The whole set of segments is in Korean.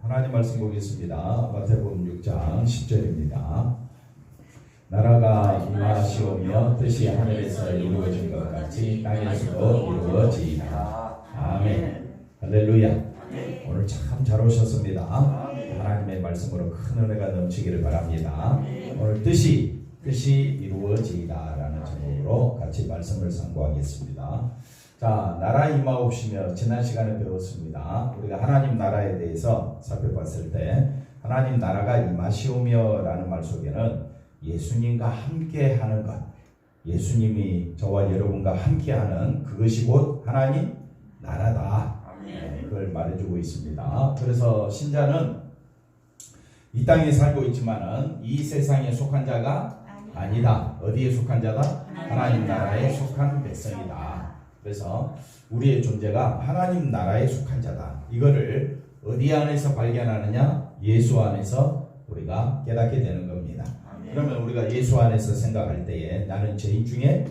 하나님 말씀 보겠습니다. 마태복음 6장 10절입니다. 나라가 임하시오며 뜻이 하늘에서 이루어진 것 같이 땅에서도 이루어지이다. 아멘. 할렐루야. 오늘 참 잘 오셨습니다. 하나님의 말씀으로 큰 은혜가 넘치기를 바랍니다. 오늘 뜻이 이루어지이다 라는 제목으로 같이 말씀을 상고하겠습니다. 자, 나라 임하옵시며 지난 시간에 배웠습니다. 우리가 하나님 나라에 대해서 살펴봤을 때 하나님 나라가 임하시오며 라는 말 속에는 예수님과 함께 하는 것, 예수님이 저와 여러분과 함께 하는 그것이 곧 하나님 나라다. 그걸 말해주고 있습니다. 그래서 신자는 이 땅에 살고 있지만은 이 세상에 속한 자가 아니다. 어디에 속한 자다? 하나님 나라에 속한 백성이다. 그래서 우리의 존재가 하나님 나라에 속한 자다. 이거를 어디 안에서 발견하느냐? 예수 안에서 우리가 깨닫게 되는 겁니다. 그러면 우리가 예수 안에서 생각할 때에 나는 죄인 중에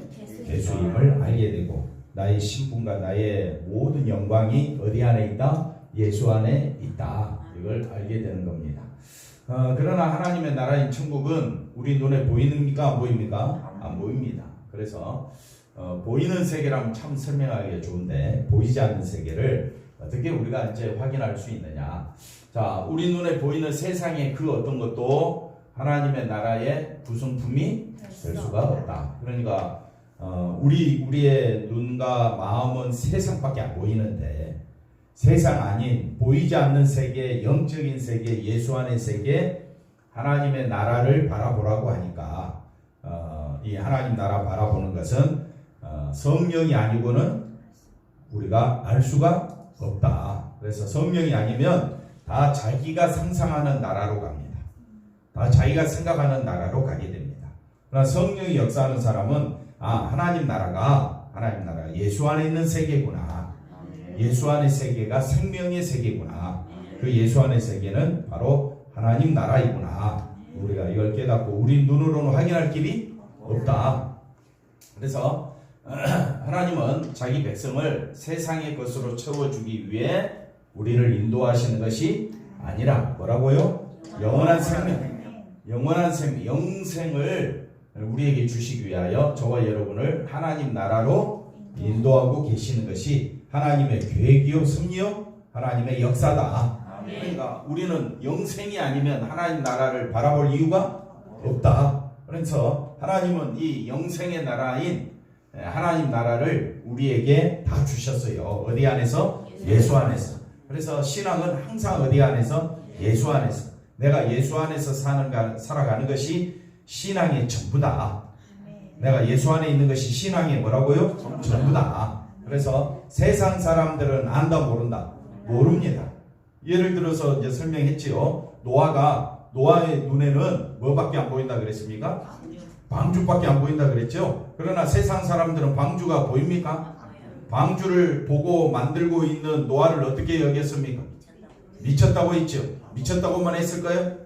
죄수임을 알게 되고 나의 신분과 나의 모든 영광이 어디 안에 있다? 예수 안에 있다. 이걸 알게 되는 겁니다. 그러나 하나님의 나라인 천국은 우리 눈에 보이는가 안 보입니까? 안 보입니다. 그래서 보이는 세계라면 참 설명하기가 좋은데 보이지 않는 세계를 어떻게 우리가 이제 확인할 수 있느냐? 자, 우리 눈에 보이는 세상의 그 어떤 것도 하나님의 나라의 구성품이 될 수가 없다. 그러니까 우리의 눈과 마음은 세상밖에 안 보이는데 세상 아닌 보이지 않는 세계, 영적인 세계, 예수 안의 세계, 하나님의 나라를 바라보라고 하니까 이 하나님 나라 바라보는 것은 성령이 아니고는 우리가 알 수가 없다. 그래서 성령이 아니면 다 자기가 상상하는 나라로 갑니다. 다 자기가 생각하는 나라로 가게 됩니다. 그러나 성령이 역사하는 사람은 하나님 나라 예수 안에 있는 세계구나. 예수 안의 세계가 생명의 세계구나. 그 예수 안의 세계는 바로 하나님 나라이구나. 우리가 이걸 깨닫고 우리 눈으로는 확인할 길이 없다. 그래서 하나님은 자기 백성을 세상의 것으로 채워주기 위해 우리를 인도하시는 것이 아니라 뭐라고요? 영원한 생명, 영생을 우리에게 주시기 위하여 저와 여러분을 하나님 나라로 인도하고 계시는 것이 하나님의 계획이요 섭리요 하나님의 역사다. 그러니까 우리는 영생이 아니면 하나님 나라를 바라볼 이유가 없다. 그래서 하나님은 이 영생의 나라인 하나님 나라를 우리에게 다 주셨어요. 어디 안에서? 예수 안에서. 그래서 신앙은 항상 어디 안에서? 예수 안에서. 내가 예수 안에서 살아가는 것이 신앙의 전부다. 내가 예수 안에 있는 것이 신앙의 뭐라고요? 전부다. 그래서 세상 사람들은 안다 모른다? 모릅니다. 예를 들어서 이제 설명했지요. 노아의 눈에는 뭐밖에 안 보인다 그랬습니까? 방주밖에 안 보인다 그랬죠. 그러나 세상 사람들은 방주가 보입니까? 방주를 보고 만들고 있는 노아를 어떻게 여겼습니까? 미쳤다고 했죠. 미쳤다고만 했을까요?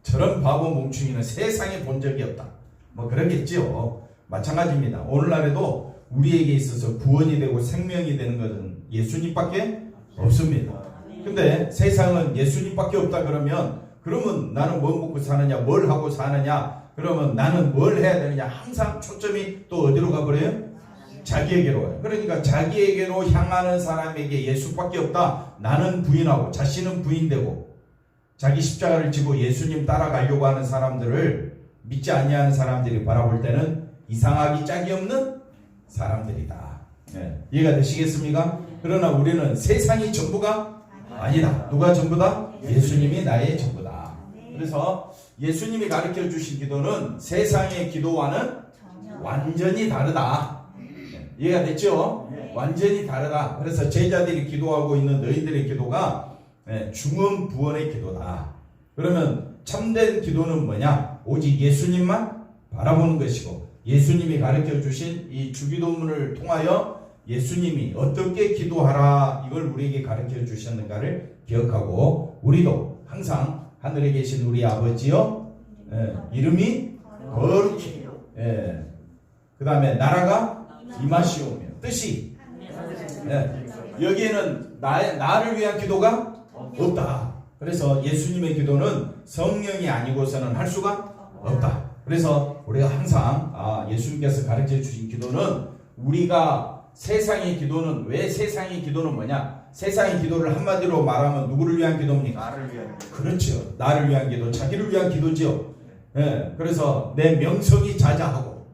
저런 바보 멍충이는 세상에 본 적이 없다. 뭐 그러겠죠. 마찬가지입니다. 오늘날에도 우리에게 있어서 구원이 되고 생명이 되는 것은 예수님밖에 없습니다. 근데 세상은 예수님밖에 없다 그러면 나는 뭘 먹고 사느냐, 뭘 하고 사느냐, 그러면 나는 뭘 해야 되느냐, 항상 초점이 또 어디로 가버려요? 자기에게로 가요. 그러니까 자기에게로 향하는 사람에게 예수밖에 없다. 나는 부인하고 자신은 부인되고 자기 십자가를 지고 예수님 따라가려고 하는 사람들을 믿지 아니하는 사람들이 바라볼 때는 이상하기 짝이 없는 사람들이다. 이해가 되시겠습니까? 그러나 우리는 세상이 전부가 아니다. 누가 전부다? 예수님이 나의 전부다. 그래서 예수님이 가르쳐 주신 기도는 세상의 기도와는 완전히 다르다. 이해가 됐죠? 완전히 다르다. 그래서 제자들이 기도하고 있는 너희들의 기도가 중언부언의 기도다. 그러면 참된 기도는 뭐냐? 오직 예수님만 바라보는 것이고 예수님이 가르쳐 주신 이 주기도문을 통하여 예수님이 어떻게 기도하라 이걸 우리에게 가르쳐 주셨는가를 기억하고 우리도 항상 하늘에 계신 우리 아버지여 이름이 거룩히 그 다음에 나라가 임하시오며 뜻이 여기에는 나를 위한 기도가 없다. 그래서 예수님의 기도는 성령이 아니고서는 할 수가 없다. 그래서 우리가 항상 예수님께서 가르쳐 주신 기도는 우리가 세상의 기도는 왜 세상의 기도는 뭐냐? 세상의 기도를 한마디로 말하면 누구를 위한 기도입니까? 나를 위한 기도. 그렇죠. 나를 위한 기도, 자기를 위한 기도죠. 예, 그래서 내 명성이 자자하고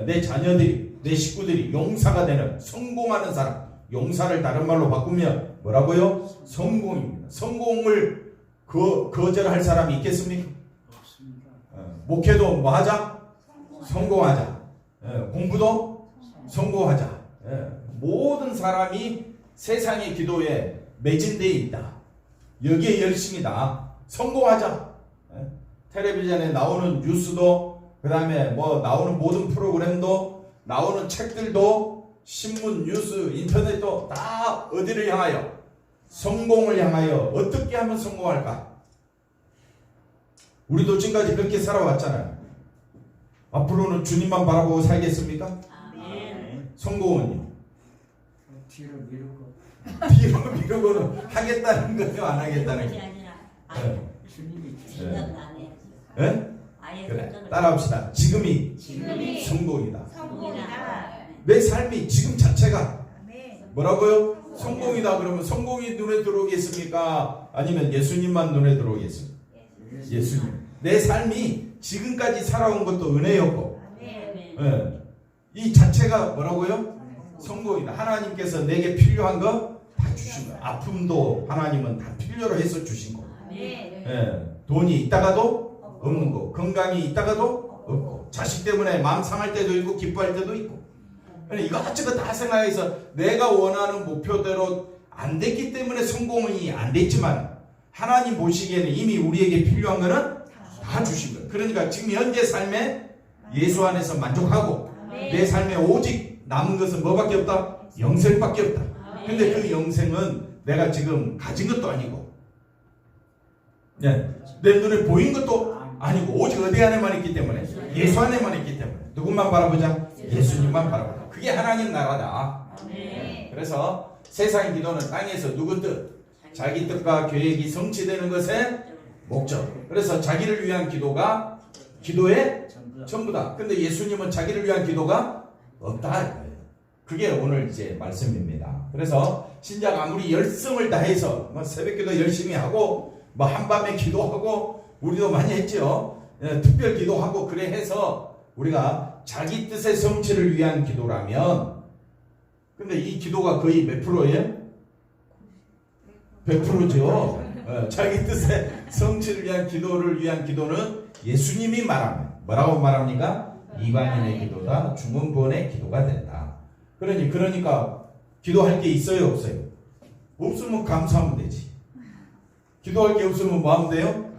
내 자녀들이, 내 식구들이 용사가 되는 성공하는 사람, 용사를 다른 말로 바꾸면 뭐라고요? 성공입니다. 성공을 거절할 사람이 있겠습니까? 없습니다. 목회도 뭐 하자? 성공하자. 공부도 성공하자. 모든 사람이 세상의 기도에 매진되어 있다. 여기에 열심이다. 성공하자. 텔레비전에 나오는 뉴스도, 그 다음에 뭐 나오는 모든 프로그램도, 나오는 책들도, 신문, 뉴스, 인터넷도 다 어디를 향하여? 성공을 향하여. 어떻게 하면 성공할까? 우리도 지금까지 그렇게 살아왔잖아요. 앞으로는 주님만 바라보고 살겠습니까? 성공은요? 뒤로 미루고. 뒤로 미루고는 하겠다는 거예요, 안 하겠다는 거예요? 주님이 생각은 안 해야지. 예? 아예 그래, 생각을 따라합시다. 지금이 성공이다. 내 삶이 지금 자체가 뭐라고요? 성공이다. 그러면 성공이 눈에 들어오겠습니까? 아니면 예수님만 눈에 들어오겠습니까? 예수님. 내 삶이 지금까지 살아온 것도 은혜였고, 이 자체가 뭐라고요? 성공이다. 하나님께서 내게 필요한 거 다 주신 거야. 아픔도 하나님은 다 필요로 해서 주신 거. 돈이 있다가도 없는 거, 건강이 있다가도 없고, 자식 때문에 마음 상할 때도 있고 기뻐할 때도 있고, 이것저것 다 생각해서 내가 원하는 목표대로 안 됐기 때문에 성공이 안 됐지만, 하나님 보시기에는 이미 우리에게 필요한 거는 다 주신 거예요. 그러니까 지금 현재 삶에 예수 안에서 만족하고, 내 삶에 오직 남은 것은 뭐밖에 없다? 영생밖에 없다. 근데 그 영생은 내가 지금 가진 것도 아니고, 내 눈에 보인 것도 아니고, 오직 어디 안에만 있기 때문에, 예수 안에만 있기 때문에. 누구만 바라보자? 예수님만 바라보자. 그게 하나님 나라다. 그래서 세상의 기도는 땅에서 누구 뜻? 자기 뜻과 계획이 성취되는 것의 목적. 그래서 자기를 위한 기도가 기도의 전부다. 근데 예수님은 자기를 위한 기도가 없다. 그게 오늘 이제 말씀입니다. 그래서 신자가 아무리 열성을 다해서 새벽기도 열심히 하고 한밤에 기도하고, 우리도 많이 했죠. 특별 기도하고 그래 해서 우리가 자기 뜻의 성취를 위한 기도라면, 근데 이 기도가 거의 몇 프로예요? 100%죠. 자기 뜻의 성취를 위한 기도를 위한 기도는 예수님이 말합니다. 뭐라고 말합니까? 이방인의 기도다, 중원부원의 기도가 된다. 그러니까 기도할 게 있어요, 없어요? 없으면 감사하면 되지. 기도할 게 없으면 뭐 하면 돼요?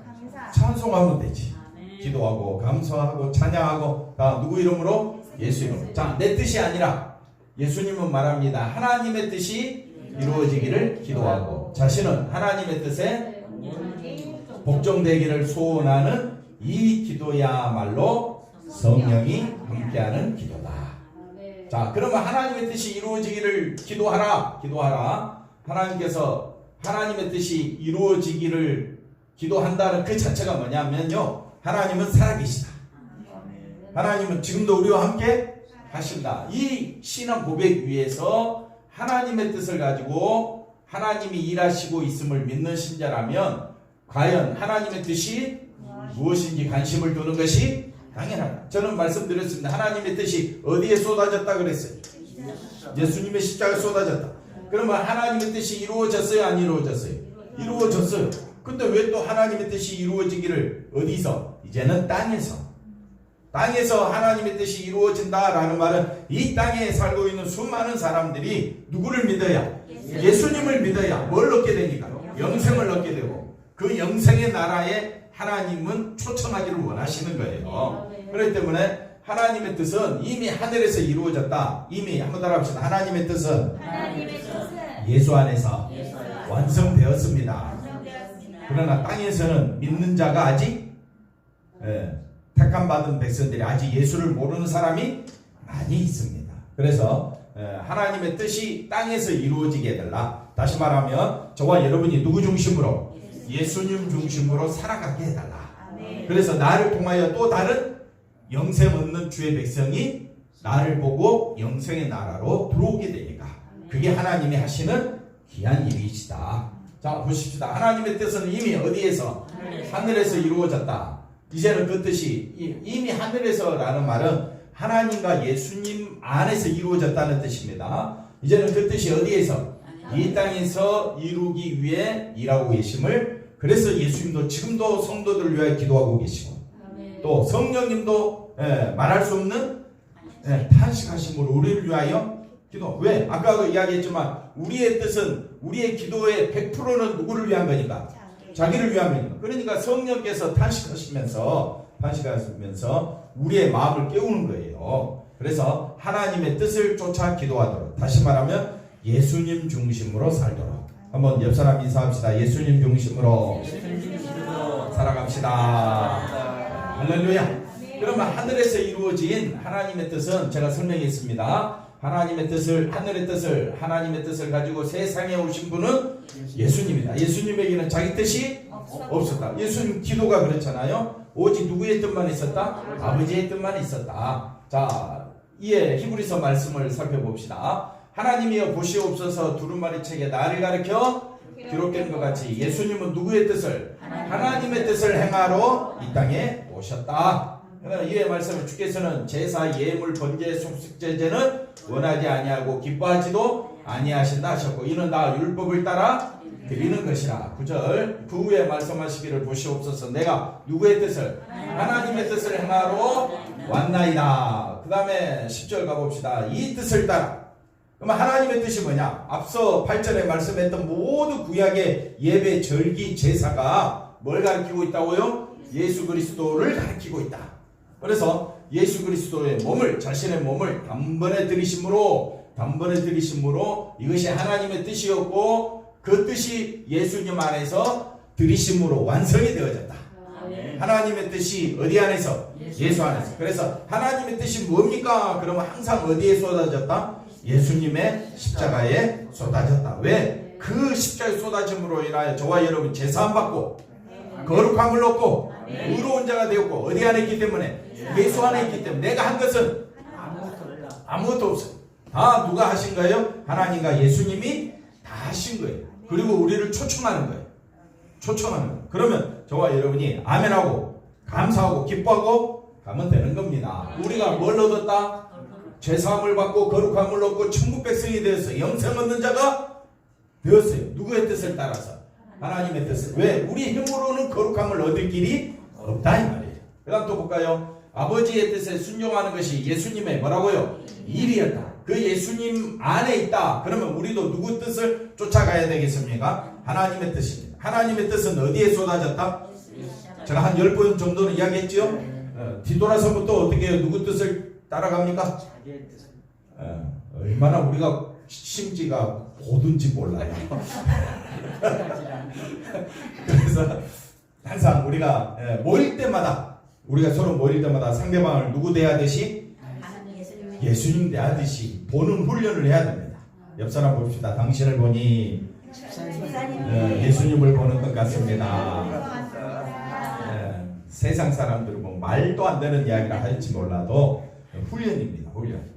찬송하면 되지. 기도하고 감사하고 찬양하고 다 누구 이름으로? 예수 이름으로. 자, 내 뜻이 아니라 예수님은 말합니다. 하나님의 뜻이 이루어지기를 기도하고, 자신은 하나님의 뜻에 복종되기를 소원하는 이 기도야말로 성령이 함께하는 기도다. 자, 그러면 하나님의 뜻이 이루어지기를 기도하라. 하나님께서 하나님의 뜻이 이루어지기를 기도한다는 그 자체가 뭐냐면요, 하나님은 살아계시다. 하나님은 지금도 우리와 함께 하신다. 이 신앙 고백 위에서 하나님의 뜻을 가지고 하나님이 일하시고 있음을 믿는 신자라면, 과연 하나님의 뜻이 무엇인지 관심을 두는 것이 당연하다. 저는 말씀드렸습니다. 하나님의 뜻이 어디에 쏟아졌다 그랬어요? 예수님의 십자가에 쏟아졌다. 그러면 하나님의 뜻이 이루어졌어요, 안 이루어졌어요? 이루어졌어요. 근데 왜 또 하나님의 뜻이 이루어지기를 어디서? 이제는 땅에서 하나님의 뜻이 이루어진다라는 말은 이 땅에 살고 있는 수많은 사람들이 누구를 믿어야? 예수님을 믿어야 뭘 얻게 되니까? 영생을 얻게 되고, 그 영생의 나라에 하나님은 초청하기를 원하시는 거예요. 그렇기 때문에 하나님의 뜻은 이미 하늘에서 이루어졌다. 이미 한번 따라합시다. 하나님의 뜻은 예수 안에서 완성되었습니다. 그러나 땅에서는 믿는 자가 아직 택함 받은 백성들이 아직 예수를 모르는 사람이 많이 있습니다. 그래서 하나님의 뜻이 땅에서 이루어지게 해달라. 다시 말하면 저와 여러분이 누구 중심으로? 예수님 중심으로 살아가게 해달라. 그래서 나를 통하여 또 다른 영생 얻는 주의 백성이 나를 보고 영생의 나라로 들어오게 되니까 그게 하나님이 하시는 귀한 일이시다. 자, 보십시다. 하나님의 뜻은 이미 어디에서? 하늘에서 이루어졌다. 이제는 그 뜻이 이미 하늘에서라는 말은 하나님과 예수님 안에서 이루어졌다는 뜻입니다. 이제는 그 뜻이 어디에서? 이 땅에서 이루기 위해 일하고 계심을, 그래서 예수님도 지금도 성도들을 위하여 기도하고 계시고 또 성령님도 말할 수 없는 탄식하심으로 우리를 위하여 기도. 왜? 아까도 이야기했지만 우리의 뜻은, 우리의 기도의 100%는 누구를 위한 거니까? 자기를 위한 거니까. 그러니까 성령께서 탄식하시면서 우리의 마음을 깨우는 거예요. 그래서 하나님의 뜻을 쫓아 기도하도록, 다시 말하면 예수님 중심으로 살도록. 한번 옆 사람 인사합시다. 예수님 중심으로 살아갑시다. 할렐루야. 그러면 하늘에서 이루어진 하나님의 뜻은 제가 설명했습니다. 하나님의 뜻을, 하나님의 뜻을 가지고 세상에 오신 분은 예수님이다. 예수님에게는 자기 뜻이 없었다. 예수님 기도가 그렇잖아요. 오직 누구의 뜻만 있었다? 아버지의 뜻만 있었다. 자, 이에 히브리서 말씀을 살펴봅시다. 하나님이여 보시옵소서 두루마리 책에 나를 가르쳐 기록된 것 같이 예수님은 누구의 뜻을? 하나님의 뜻을 행하러 이 땅에 오셨다. 이에 말씀을 주께서는 제사, 예물, 번제, 속식제제는 원하지 아니하고 기뻐하지도 아니하신다 하셨고 이는 다 율법을 따라 드리는 것이라. 9절 그 후에 말씀하시기를 보시옵소서 내가 누구의 뜻을? 하나님의 뜻을 행하러 왔나이다. 그 다음에 10절 가봅시다. 이 뜻을 따라. 그러면 하나님의 뜻이 뭐냐? 앞서 8절에 말씀했던 모든 구약의 예배, 절기, 제사가 뭘 가르치고 있다고요? 예수 그리스도를 가르치고 있다. 그래서 예수 그리스도의 몸을, 자신의 몸을 단번에 들이심으로 이것이 하나님의 뜻이었고 그 뜻이 예수님 안에서 들이심으로 완성이 되어졌다. 하나님의 뜻이 어디 안에서? 예수 안에서. 그래서 하나님의 뜻이 뭡니까? 그러면 항상 어디에 쏟아졌다? 예수님의 십자가에 쏟아졌다. 왜? 그 십자가에 쏟아짐으로 인하여 저와 여러분 제사함 받고 거룩함을 얻고 의로운 자가 되었고 어디 안에 있기 때문에? 예수 안에 있기 때문에 내가 한 것은 아무것도 없어요. 다 누가 하신 거예요? 하나님과 예수님이 다 하신 거예요. 그리고 우리를 초청하는 거예요. 그러면 저와 여러분이 아멘하고 감사하고 기뻐하고 가면 되는 겁니다. 우리가 뭘 얻었다? 죄사함을 받고 거룩함을 얻고 천국 백성이 되었어요. 영생 얻는 자가 되었어요. 누구의 뜻을 따라서? 하나님의 뜻을. 왜? 우리 힘으로는 거룩함을 얻을 길이 없다 이 말이에요. 그 다음 또 볼까요? 아버지의 뜻에 순종하는 것이 예수님의 뭐라고요? 일이었다. 그 예수님 안에 있다. 그러면 우리도 누구 뜻을 쫓아가야 되겠습니까? 하나님의 뜻입니다. 하나님의 뜻은 어디에 쏟아졌다? 제가 한 10번 정도는 이야기했죠? 뒤돌아서부터 어떻게 해요? 누구 뜻을 따라갑니까? 얼마나 우리가 심지가 고든지 몰라요. 그래서 항상 우리가 모일 때마다, 우리가 서로 모일 때마다 상대방을 누구 대하듯이? 예수님 대하듯이 보는 훈련을 해야 됩니다. 옆 사람 봅시다. 당신을 보니 예수님을 보는 것 같습니다. 세상 사람들은 뭐 말도 안 되는 이야기를 할지 몰라도 훈련입니다. 훈련.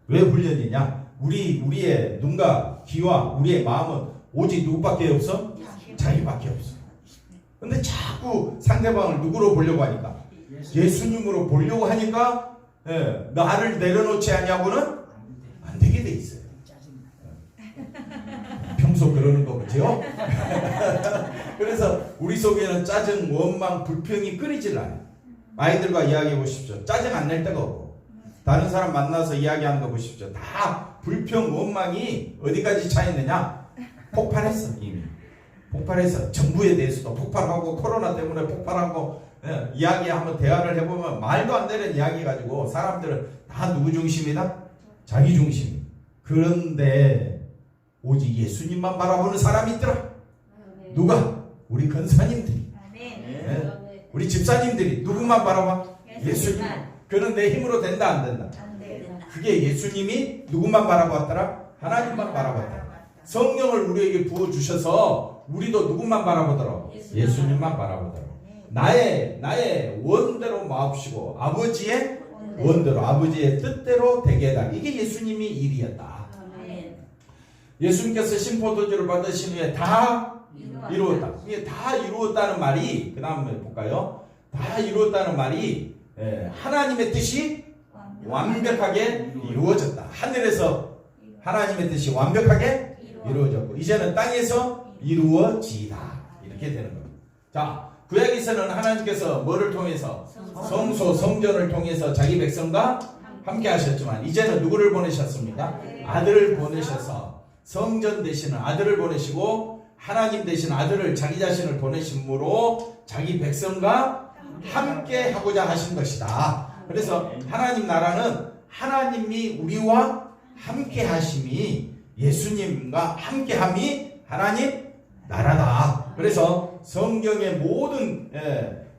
왜 훈련이냐? 우리의 눈과 귀와 우리의 마음은 오직 누구밖에 없어? 자기밖에 없어. 근데 자꾸 상대방을 누구로 보려고 하니까? 예수님으로 보려고 하니까 나를 내려놓지 않냐고는 안 되게 돼 있어요. 평소 그러는 거 그죠? 그래서 우리 속에는 짜증, 원망, 불평이 끊이질 않아요. 아이들과 이야기해 보십시오. 짜증 안 낼 데가 없고 다른 사람 만나서 이야기하는 거 보십시오. 다 불평, 원망이 어디까지 차 있느냐? 폭발했어. 이미 폭발해서 정부에 대해서도 폭발하고 코로나 때문에 폭발하고 이야기하면 대화를 해보면 말도 안 되는 이야기 가지고 사람들은 다 누구 중심이다? 자기 중심. 그런데 오직 예수님만 바라보는 사람이 있더라. 누가? 우리 권사님들이. 우리 집사님들이 누구만 바라봐? 예수님. 그는 내 힘으로 된다 안 된다? 그게 예수님이 누구만 바라봤더라? 하나님만 바라봤더라. 성령을 우리에게 부어주셔서 우리도 누구만 바라보도록? 예수님만 바라보도록. 나의 원대로 마옵시고 아버지의 원대로 아버지의 뜻대로 되게 해달라. 이게 예수님이 일이었다. 예수님께서 신포도주를 받으신 후에 다 이루었다. 이게 다 이루었다는 말이 그 다음에 볼까요? 다 이루었다는 말이 하나님의 뜻이 완벽하게 이루어졌다. 하늘에서 하나님의 뜻이 완벽하게 이루어졌고 이제는 땅에서 이루어지다. 이렇게 되는 겁니다. 자, 구약에서는 하나님께서 뭐를 통해서 성소 성전을 통해서 자기 백성과 함께 하셨지만 이제는 누구를 보내셨습니까? 아들을 보내셔서 성전 되시는 아들을 보내시고 하나님 되신 아들을 자기 자신을 보내심으로 자기 백성과 함께 하고자 하신 것이다. 그래서 하나님 나라는 하나님이 우리와 함께 하심이 예수님과 함께 함이 하나님 나라다. 그래서 성경의 모든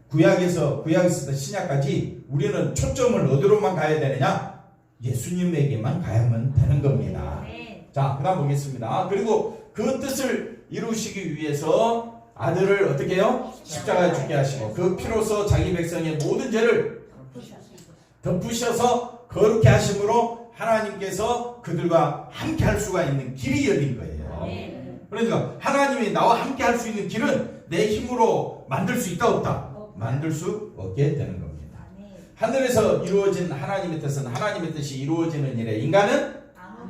구약에서부터 신약까지 우리는 초점을 어디로만 가야 되느냐? 예수님에게만 가야만 되는 겁니다. 자, 그 다음 보겠습니다. 그리고 그 뜻을 이루시기 위해서 아들을 어떻게 해요? 십자가에 죽게 하시고 그 피로서 자기 백성의 모든 죄를 덮으셔서 거룩게 하심으로 하나님께서 그들과 함께 할 수가 있는 길이 열린 거예요. 그러니까 하나님이 나와 함께 할 수 있는 길은 내 힘으로 만들 수 있다 없다? 만들 수 없게 되는 겁니다. 하늘에서 이루어진 하나님의 뜻은 하나님의 뜻이 이루어지는 일에 인간은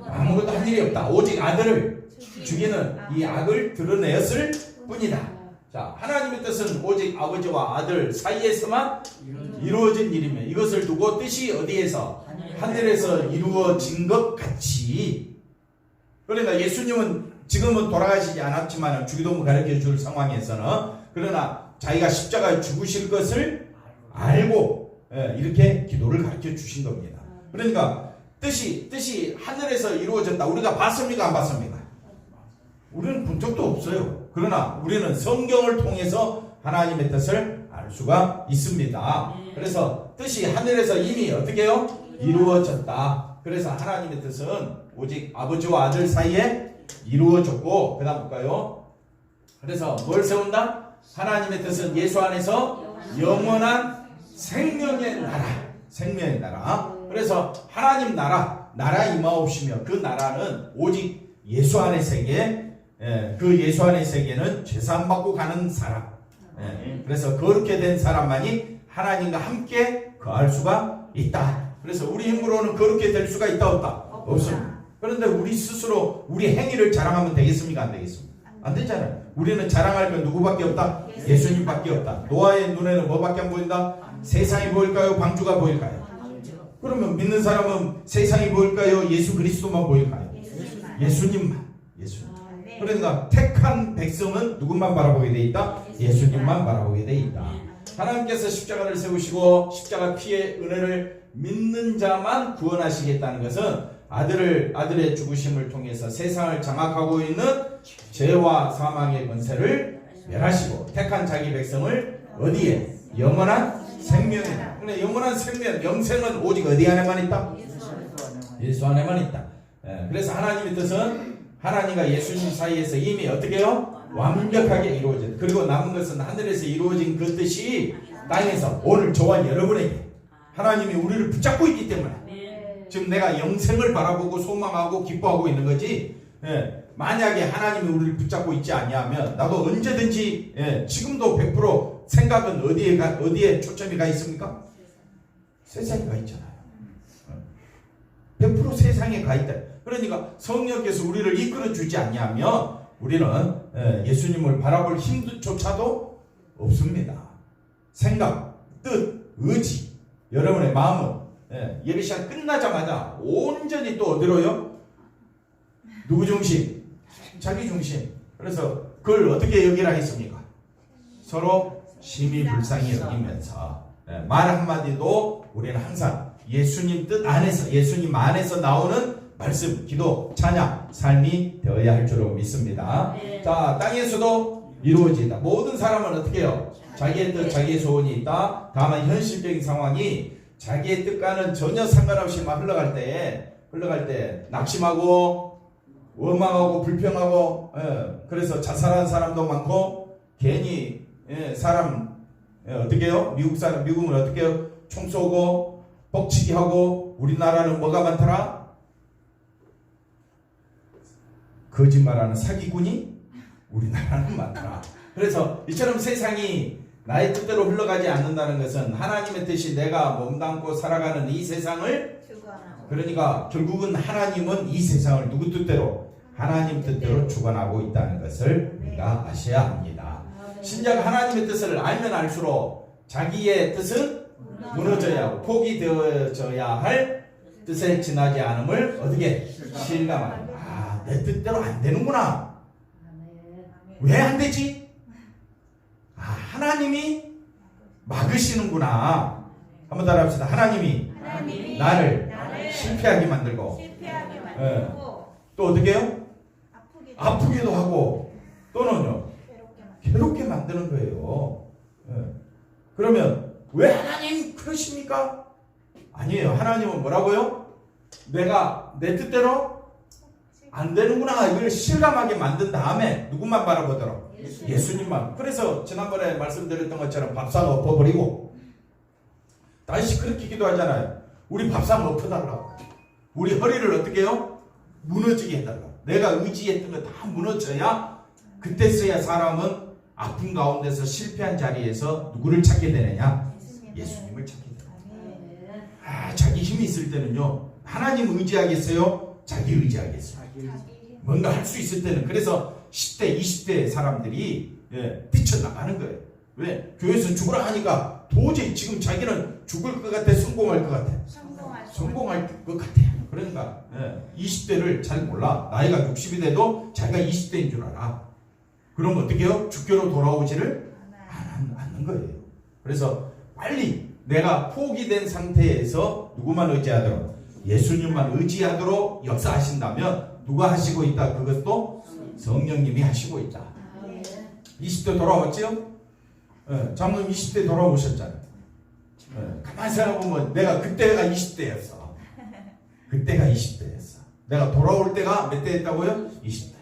아무것도 할 일이 없다. 오직 아들을 죽이는 이 악을 드러내었을 뿐이다. 자, 하나님의 뜻은 오직 아버지와 아들 사이에서만 이루어진 일이며 이것을 두고 뜻이 어디에서? 하늘에서 이루어진 것 같이. 그러니까 예수님은 지금은 돌아가시지 않았지만 주기도문 가르쳐 줄 상황에서는 그러나 자기가 십자가에 죽으실 것을 알고 이렇게 기도를 가르쳐 주신 겁니다. 그러니까 뜻이 하늘에서 이루어졌다. 우리가 봤습니까? 안 봤습니까? 우리는 본 적도 없어요. 그러나 우리는 성경을 통해서 하나님의 뜻을 알 수가 있습니다. 그래서 뜻이 하늘에서 이미 어떻게 해요? 이루어졌다. 그래서 하나님의 뜻은 오직 아버지와 아들 사이에 이루어졌고 그 다음 볼까요? 그래서 뭘 세운다? 하나님의 뜻은 예수 안에서 영원한 생명의 나라. 생명의 나라. 그래서 하나님 나라 임하옵시며 그 나라는 오직 예수 안의 세계, 그 예수 안의 세계는 죄사함 받고 가는 사람. 그래서 그렇게 된 사람만이 하나님과 함께 거할 수가 있다. 그래서 우리 힘으로는 그렇게 될 수가 있다 없다? 없습니다. 그런데 우리 스스로 우리 행위를 자랑하면 되겠습니까? 안 되겠습니까? 안 되잖아요. 우리는 자랑할 건 누구밖에 없다? 예수님밖에 없다. 노아의 눈에는 뭐밖에 안 보인다? 세상이 보일까요? 방주가 보일까요? 그러면 믿는 사람은 세상이 보일까요? 예수 그리스도만 보일까요? 예수님만. 예수님. 그러니까 택한 백성은 누구만 바라보게 돼 있다? 예수님만 바라보게 돼 있다. 하나님께서 십자가를 세우시고 십자가 피의 은혜를 믿는 자만 구원하시겠다는 것은 아들의 죽으심을 통해서 세상을 장악하고 있는 죄와 사망의 권세를 멸하시고 택한 자기 백성을 어디에? 영원한 생명이다. 근데 영원한 생명, 영생은 오직 어디 안에만 있다? 예수 안에만 있다. 그래서 하나님의 뜻은 하나님과 예수님 사이에서 이미 어떻게 해요? 완벽하게 이루어졌다. 그리고 남은 것은 하늘에서 이루어진 그 뜻이 땅에서 오늘 저와 여러분에게 하나님이 우리를 붙잡고 있기 때문에 지금 내가 영생을 바라보고 소망하고 기뻐하고 있는 거지. 만약에 하나님이 우리를 붙잡고 있지 않냐면 나도 언제든지 지금도 100% 생각은 어디에 초점이 가 있습니까? 세상에 가 있잖아요. 100% 세상에 가 있다. 그러니까 성령께서 우리를 이끌어 주지 않냐면 우리는 예수님을 바라볼 힘조차도 없습니다. 생각, 뜻, 의지, 여러분의 마음은 예배 시간 끝나자마자 온전히 또 어디로요? 누구 중심? 자기 중심. 그래서 그걸 어떻게 여기라 했습니까? 서로 심히 불쌍히 여기면서 말 한마디도 우리는 항상 예수님 뜻 안에서 예수님 안에서 나오는 말씀, 기도, 찬양, 삶이 되어야 할 줄로 믿습니다. 자, 땅에서도 이루어진다. 모든 사람은 어떻게 해요? 자기의 뜻, 자기의 소원이 있다. 다만 현실적인 상황이 자기의 뜻과는 전혀 상관없이 막 흘러갈 때 낙심하고 원망하고 불평하고, 그래서 자살한 사람도 많고, 괜히 사람 어떻게 해요? 미국은 어떻게 해요? 총 쏘고 뻑치기 하고. 우리나라는 뭐가 많더라? 거짓말하는 사기꾼이 우리나라는 많더라. 그래서 이처럼 세상이 나의 뜻대로 흘러가지 않는다는 것은 하나님의 뜻이 내가 몸담고 살아가는 이 세상을, 그러니까 결국은 하나님은 이 세상을 누구 뜻대로? 하나님 뜻대로 주관하고 있다는 것을 우리가 아셔야 합니다. 신자가 하나님의 뜻을 알면 알수록 자기의 뜻은 무너져야 하고 포기되어져야 할 뜻에 지나지 않음을 어떻게 실감하는 거야. 아, 내 뜻대로 안 되는구나. 왜 안 되지? 아, 하나님이 막으시는구나. 한번 따라합시다. 하나님이 나를 실패하게 만들고, 또 어떻게 해요? 아프기도 하고, 또는요 괴롭게 만드는 거예요. 그러면 왜 하나님 그러십니까? 아니에요. 하나님은 뭐라고요? 내가 내 뜻대로 안 되는구나 이걸 실감하게 만든 다음에 누구만 바라보도록? 예수님만. 그래서 지난번에 말씀드렸던 것처럼 밥상 엎어버리고, 다시 그렇게 기도하잖아요. 우리 밥상 엎어달라고. 우리 허리를 어떻게 해요? 무너지게 해달라고. 내가 의지했던 거 다 무너져야, 그때서야 사람은 아픈 가운데서 실패한 자리에서 누구를 찾게 되느냐? 예수님을 찾게 되느냐. 아, 자기 힘이 있을 때는요 하나님 의지하겠어요? 자기 의지하겠어요? 뭔가 할 수 있을 때는. 그래서 10대 20대 사람들이 뛰쳐나가는 거예요. 왜? 교회에서 죽으라 하니까 도저히 지금 자기는 죽을 것 같아? 성공할 것 같아? 성공할 것 같아요. 그러니까 20대를 잘 몰라. 나이가 60이 돼도 자기가 20대인 줄 알아. 그럼 어떻게 해요? 주교로 돌아오지를 않는 거예요. 그래서 빨리 내가 포기된 상태에서 누구만 의지하도록? 예수님만 의지하도록 역사하신다면 누가 하시고 있다? 그것도 성령님이 하시고 있다. 20대 돌아왔지요? 장로님 20대 돌아오셨잖아요. 가만히 생각해보면 내가 그때가 20대였어. 그때가 20대였어. 내가 돌아올 때가 몇 대였다고요? 20대.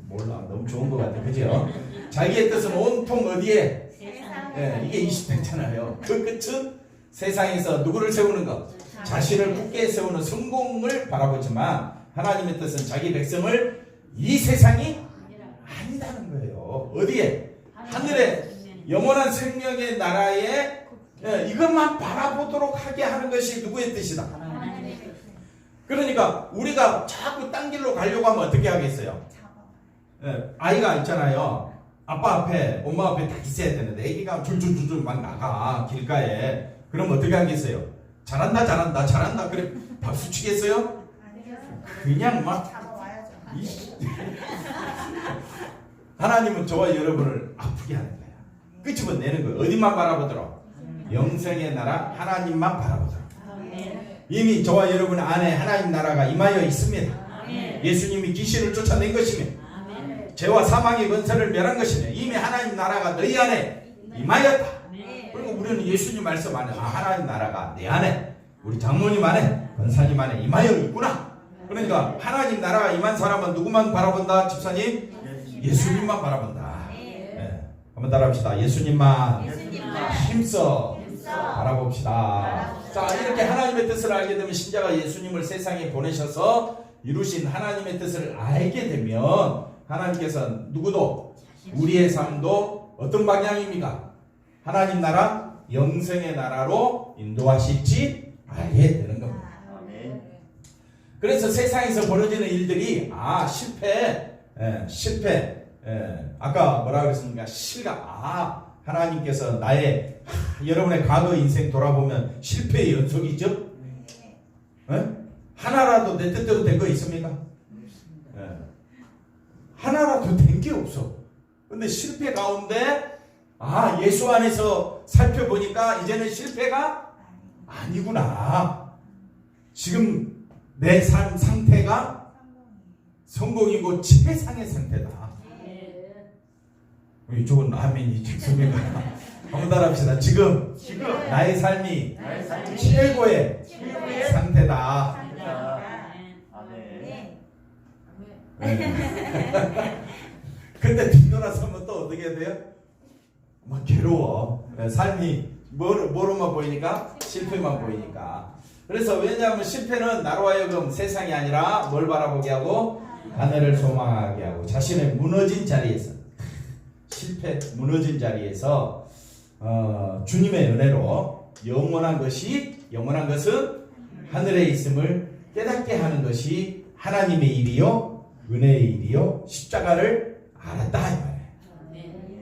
몰라. 너무 좋은 것 같아. 그죠? 자기의 뜻은 온통 어디에? 이게 20대잖아요. 그 끝은 세상에서 누구를 세우는 것? 자신을 굳게 세우는 성공을 바라보지만, 하나님의 뜻은 자기 백성을 이 세상이 아니다는 거예요. 어디에? 하늘에 영원한 생명의 나라에 이것만 바라보도록 하게 하는 것이 누구의 뜻이다? 그러니까 우리가 자꾸 딴 길로 가려고 하면 어떻게 하겠어요? 아이가 있잖아요. 아빠 앞에, 엄마 앞에 다 있어야 되는데 애기가 줄줄줄줄 막 나가 길가에. 그럼 어떻게 하겠어요? 잘한다 그래 박수 치겠어요? 그냥 막 하나님은 저와 여러분을 아프게 하는 거야. 끄집어내는 거예요. 어디만 바라보도록? 영생의 나라 하나님만 바라보도록. 이미 저와 여러분 안에 하나님 나라가 임하여 있습니다. 예수님이 귀신을 쫓아낸 것이며 죄와 사망의 권세를 멸한 것이며 이미 하나님 나라가 너희 안에 임하였다. 그리고 우리는 예수님 말씀 안에 하나님 나라가 내 안에, 우리 장모님 안에, 권사님 안에 임하여 있구나. 그러니까 하나님 나라가 임한 사람은 누구만 바라본다? 집사님? 예수님만 바라본다. 한번 따라합시다. 예수님만 힘써 바라봅시다. 자, 이렇게 하나님의 뜻을 알게 되면 신자가 예수님을 세상에 보내셔서 이루신 하나님의 뜻을 알게 되면 하나님께서 누구도 우리의 삶도 어떤 방향입니까? 하나님 나라, 영생의 나라로 인도하실지 알게 되는 겁니다. 그래서 세상에서 벌어지는 일들이 실패, 아까 뭐라 그랬습니까? 실각. 하나님께서 나의 여러분의 과거 인생 돌아보면 실패의 연속이죠? 하나라도 내 뜻대로 된 거 있습니까? 하나라도 된 게 없어. 근데 실패 가운데 예수 안에서 살펴보니까 이제는 실패가 아니구나. 지금 내 삶 상태가 성공이고 최상의 상태다. 이쪽은 아멘이 좋습니까? 한번 따라합시다. 지금 나의 삶이 최고의 상태다. 근데 뒤돌아서면 또 어떻게 돼요? 막 괴로워. 삶이 뭐로만 보이니까? 실패만 보이니까. 그래서 왜냐하면 실패는 나로 하여금 세상이 아니라 뭘 바라보게 하고 하늘을 소망하게 하고 자신의 무너진 자리에서 실패 무너진 자리에서 주님의 은혜로 영원한 것은 하늘에 있음을 깨닫게 하는 것이 하나님의 일이요 은혜의 일이요 십자가를 알았다 이 말이에요.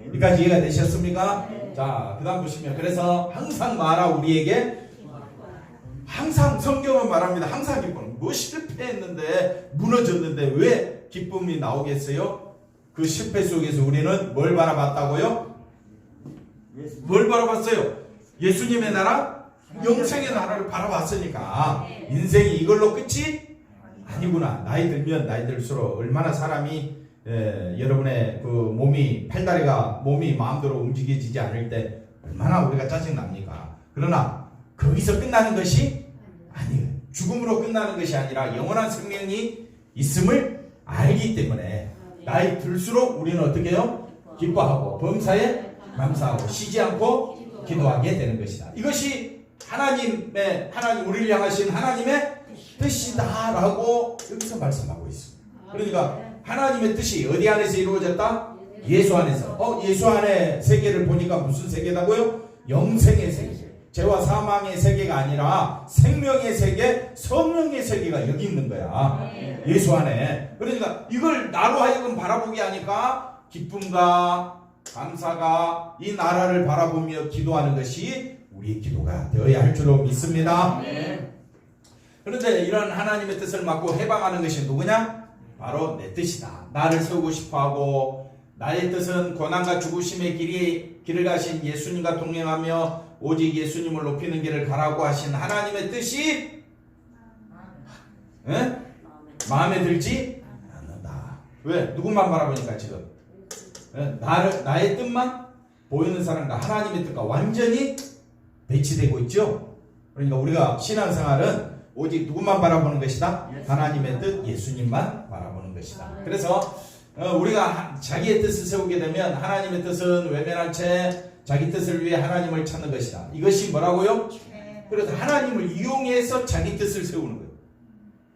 여기까지 이해가 되셨습니까? 자, 그 다음 보시면 그래서 항상 말하 우리에게 항상 성경은 말합니다. 항상 기쁨. 뭐 실패했는데 무너졌는데 왜 기쁨이 나오겠어요? 그 실패 속에서 우리는 뭘 바라봤다고요? 뭘 바라봤어요? 예수님의 나라? 영생의 나라를 바라봤으니까 인생이 이걸로 끝이 아니구나. 나이 들면 나이 들수록 얼마나 사람이 여러분의 그 몸이 팔다리가 몸이 마음대로 움직여지지 않을 때 얼마나 우리가 짜증납니까? 그러나 거기서 끝나는 것이 아니에요. 죽음으로 끝나는 것이 아니라 영원한 생명이 있음을 알기 때문에 나이 들수록 우리는 어떻게 해요? 기뻐하고 범사에 감사하고 쉬지 않고 기도하게 되는 것이다. 이것이 하나님 우리를 향하신 하나님의 뜻이다라고 여기서 말씀하고 있습니다. 그러니까 하나님의 뜻이 어디 안에서 이루어졌다? 예수 안에서. 예수 안에 세계를 보니까 무슨 세계다고요? 영생의 세계. 죄와 사망의 세계가 아니라 생명의 세계, 성령의 세계가 여기 있는 거야. 예수 안에. 그러니까 이걸 나로 하여금 바라보게 하니까 기쁨과 감사가 이 나라를 바라보며 기도하는 것이 우리의 기도가 되어야 할 줄로 믿습니다. 그런데 이런 하나님의 뜻을 맡고 해방하는 것이 누구냐? 바로 내 뜻이다. 나를 세우고 싶어하고 나의 뜻은 고난과 죽으심의 길을 가신 예수님과 동행하며 오직 예수님을 높이는 길을 가라고 하신 하나님의 뜻이 마음에 들지 않는다. 왜? 누구만 바라보니까 지금 나의 뜻만 보이는 사람과 하나님의 뜻과 완전히 배치되고 있죠. 그러니까 우리가 신앙생활은 오직 누구만 바라보는 것이다? 하나님의 뜻, 예수님만 바라보는 것이다. 그래서 우리가 자기의 뜻을 세우게 되면 하나님의 뜻은 외면한 채 자기 뜻을 위해 하나님을 찾는 것이다. 이것이 뭐라고요? 그래서 하나님을 이용해서 자기 뜻을 세우는 거예요.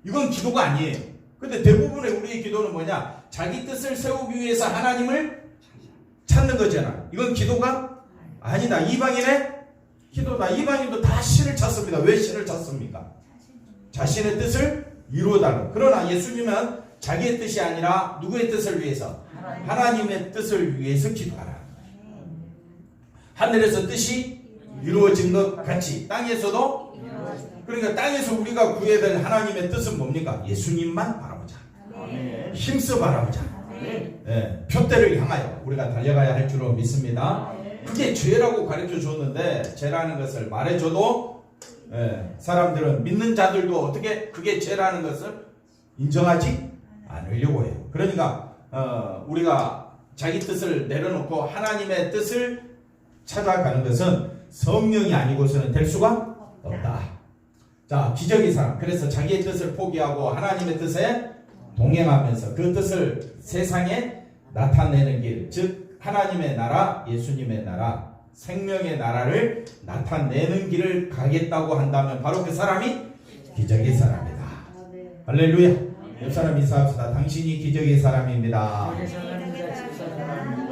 이건 기도가 아니에요. 근데 대부분의 우리의 기도는 뭐냐? 자기 뜻을 세우기 위해서 하나님을 찾는 거잖아. 이건 기도가 아니다. 이방인의 기도다. 이방인도 다 신을 찾습니다. 왜 신을 찾습니까? 자신의 뜻을 이루어달라. 그러나 예수님은 자기의 뜻이 아니라 누구의 뜻을 위해서? 하나님의 뜻을 위해서 기도하라. 하늘에서 뜻이 이루어진 것 같이 땅에서도, 그러니까 땅에서 우리가 구해야 될 하나님의 뜻은 뭡니까? 예수님만 바라보자. 힘써 바라보자. 표대를 향하여 우리가 달려가야 할 줄로 믿습니다. 그게 죄라고 가르쳐 줬는데, 죄라는 것을 말해줘도 사람들은, 믿는 자들도 어떻게 그게 죄라는 것을 인정하지 않으려고 해요. 그러니까 우리가 자기 뜻을 내려놓고 하나님의 뜻을 찾아가는 것은 성령이 아니고서는 될 수가 없다. 자, 기적의 사람. 그래서 자기의 뜻을 포기하고 하나님의 뜻에 동행하면서 그 뜻을 세상에 나타내는 길, 즉 하나님의 나라, 예수님의 나라, 생명의 나라를 나타내는 길을 가겠다고 한다면 바로 그 사람이 기적의 사람이다. 할렐루야. 옆 사람 인사합시다. 당신이 기적의 사람입니다.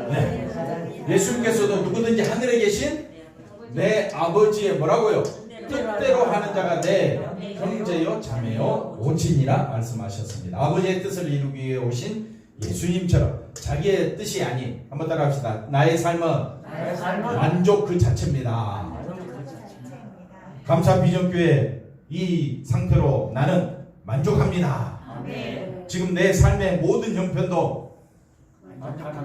네. 예수님께서도 누구든지 하늘에 계신 내 아버지의 뭐라고요? 뜻대로 하는 자가 내 형제요 자매요 오친이라 말씀하셨습니다. 아버지의 뜻을 이루기 위해 오신 예수님처럼 자기의 뜻이 아닌, 한번 따라합시다. 나의 삶은 만족 그 자체입니다. 감사 비전교회 이 상태로 나는 만족합니다. 지금 내 삶의 모든 형편도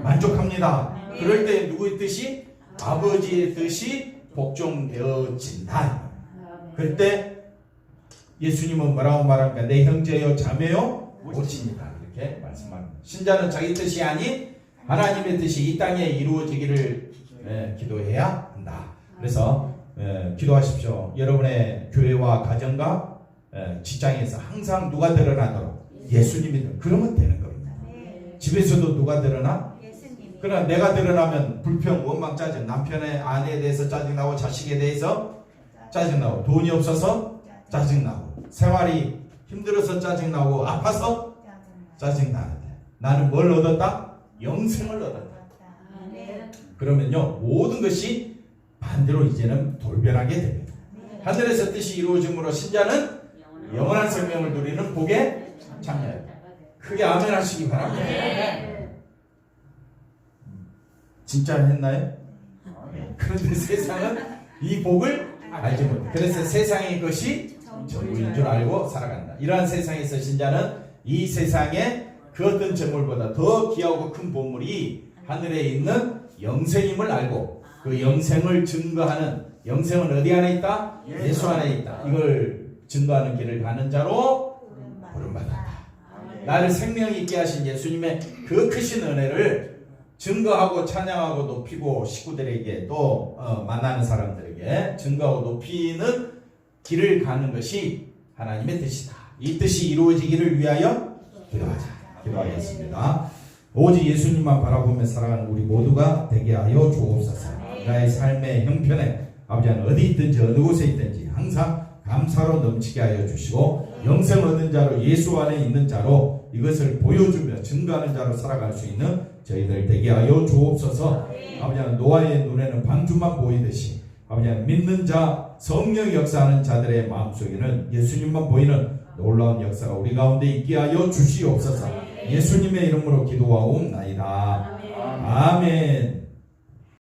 만족합니다. 그럴 때 누구의 뜻이? 아버지의 뜻이 복종되어진다. 그럴 때 예수님은 뭐라고 말합니까? 내 형제요 자매요 오친이다. 이렇게 말씀합니다. 신자는 자기 뜻이 아닌 하나님의 뜻이 이 땅에 이루어지기를 기도해야 한다. 그래서 기도하십시오. 여러분의 교회와 가정과 직장에서 항상 누가 드러나도록 예수님이, 그러면 되는 겁니다. 집에서도 누가 드러나? 예수님이. 그러나 내가 드러나면 불평, 원망, 짜증, 남편의 아내에 대해서 짜증나고 자식에 대해서 짜증나고 돈이 없어서 짜증나고 생활이 힘들어서 짜증나고 아파서 짜증나는데 나는 뭘 얻었다? 영생을 얻었다. 네. 그러면요 모든 것이 반대로 이제는 돌변하게 됩니다. 하늘에서 뜻이 이루어짐으로 신자는 영원한 생명을 누리는 복의 장려입니다. 크게 아멘 하시기 바랍니다. 진짜 했나요? 그런데 세상은 이 복을 알지 못해. 그래서 세상의 것이 전부인 줄 알고 살아간다. 이러한 세상에서 신자는 이 세상에 그 어떤 재물보다 더 귀하고 큰 보물이 하늘에 있는 영생임을 알고 그 영생을 증거하는, 영생은 어디 안에 있다? 예수 안에 있다. 이걸 증거하는 길을 가는 자로 부름받았다. 나를 생명 있게 하신 예수님의 그 크신 은혜를 증거하고 찬양하고 높이고 식구들에게 또 만나는 사람들에게 증거하고 높이는 길을 가는 것이 하나님의 뜻이다. 이 뜻이 이루어지기를 위하여 기도하자. 기도하겠습니다. 오직 예수님만 바라보며 살아가는 우리 모두가 되게 하여 주옵소서. 나의 삶의 형편에 아버지 하나님 어디 있든지 어느 곳에 있든지 항상 감사로 넘치게 하여 주시고 영생 얻은 자로 예수 안에 있는 자로 이것을 보여주며 증거하는 자로 살아갈 수 있는 저희들 되게 하여 주옵소서. 아버지 하나님 노아의 눈에는 방주만 보이듯이 아버지 하나님 믿는 자 성령 역사하는 자들의 마음속에는 예수님만 보이는 놀라운 역사가 우리 가운데 있게 하여 주시옵소서. 예수님의 이름으로 기도하옵나이다. 아멘.